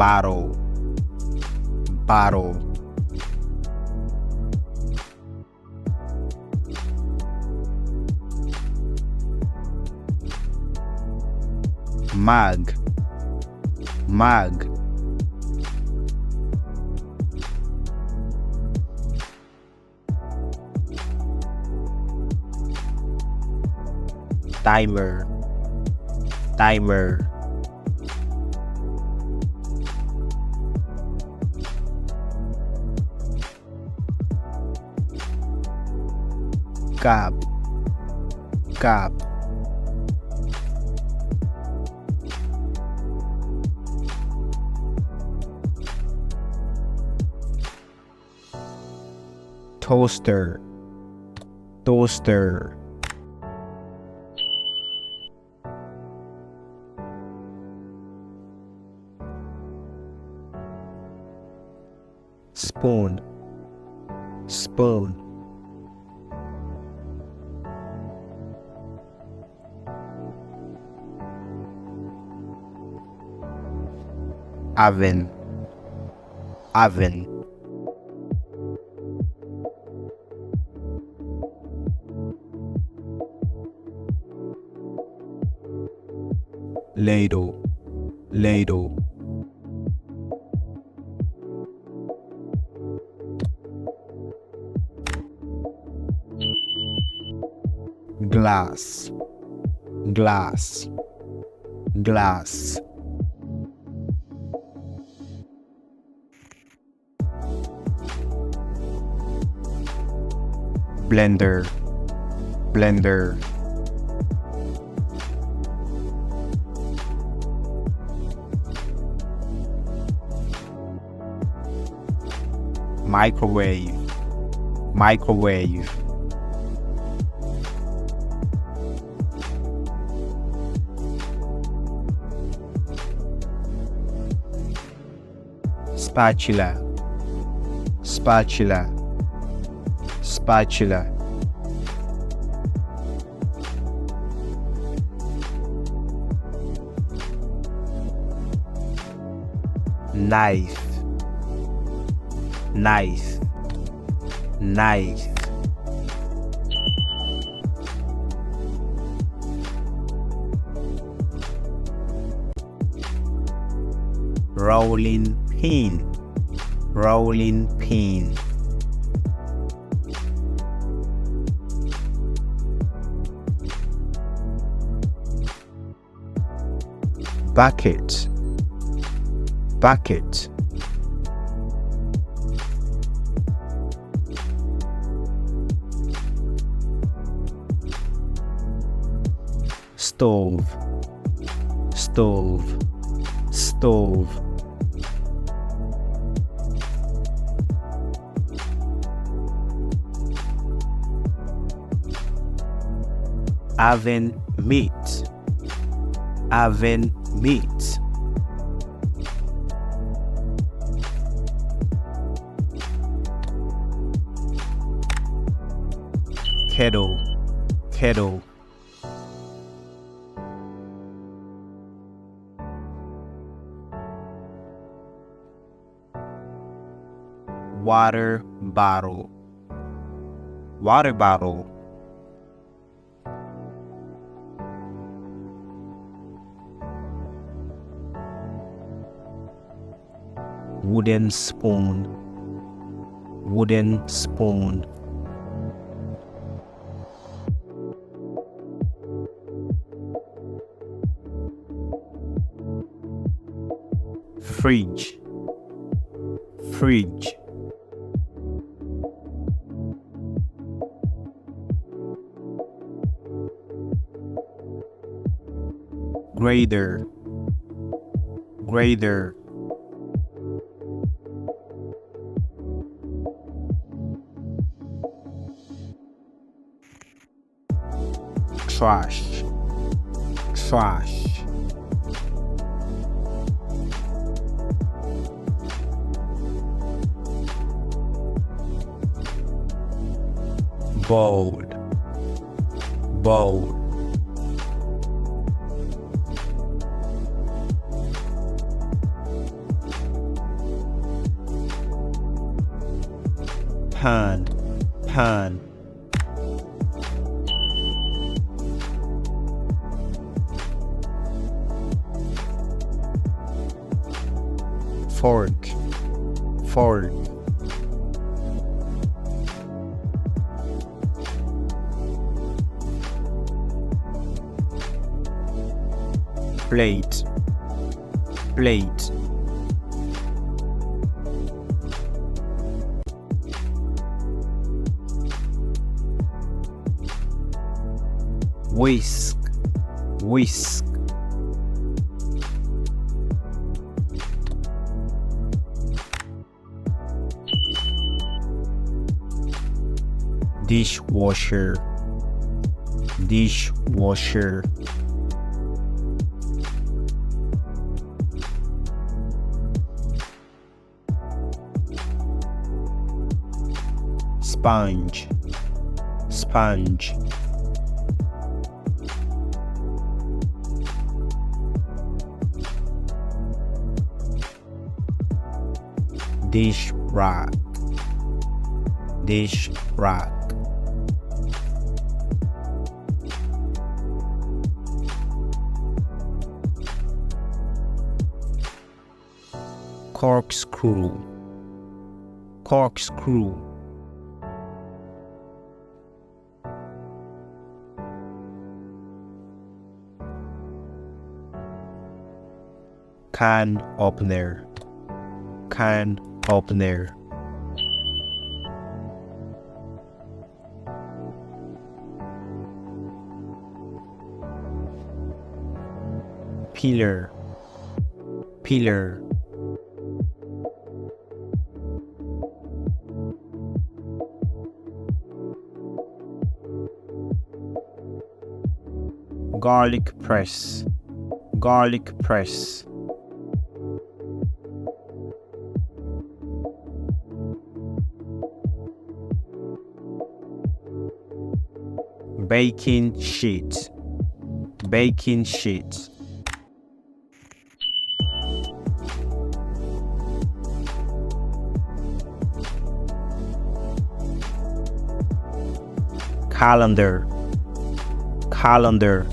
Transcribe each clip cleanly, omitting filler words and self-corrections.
bottle, bottle. Mug, mug. Timer, timer. Cup, cup. Toaster, toaster. Spoon, spoon. Oven, oven. Ladle, ladle. Glass, glass, glass. Blender, blender. Microwave, microwave. Spatula, spatula, spatula. Knife, knife, knife. Rolling pin, rolling pin. Bucket, bucket. Stove, stove, stove. Oven meat, oven meat. Kettle, kettle. Water bottle, water bottle. Wooden spoon, wooden spoon. Fridge, fridge. Grader, grader. Trash, trash. Bold, bold. pan, pan. Fork, fork. Plate, plate. Whisk, whisk. Dishwasher, dishwasher. Sponge, sponge. Dish rack, dish rack. Corkscrew, corkscrew. Can opener, can opener. Pillar, pillar. Garlic press, garlic press. Baking sheet, baking sheet. Calendar, calendar.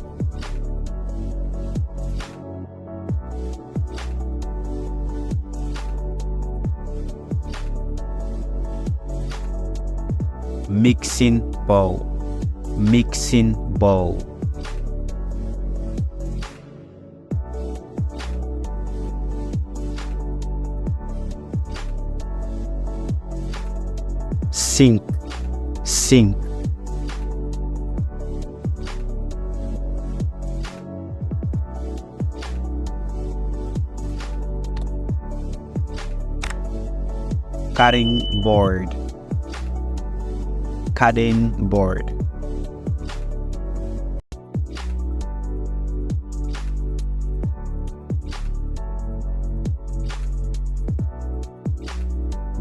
Mixing bowl, mixing bowl. Sink, sink. Cutting board, cutting board.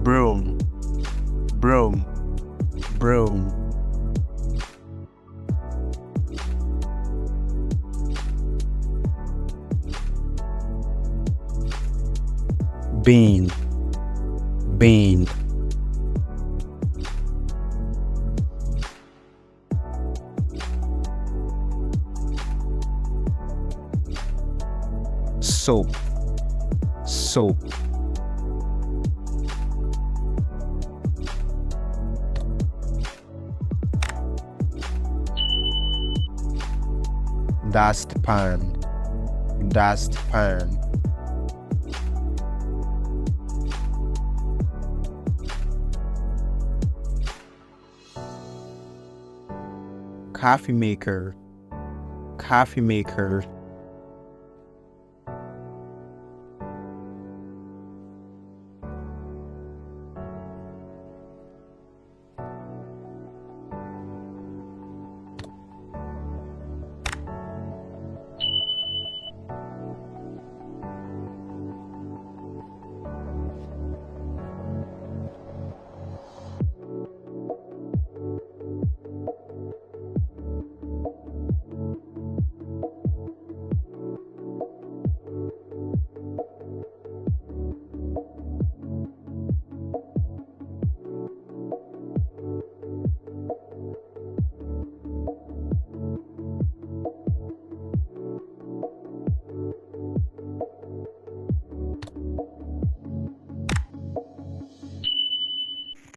Broom, broom, broom. Bean, bean. Soap, soap. Dustpan, dustpan. Coffee maker, coffee maker.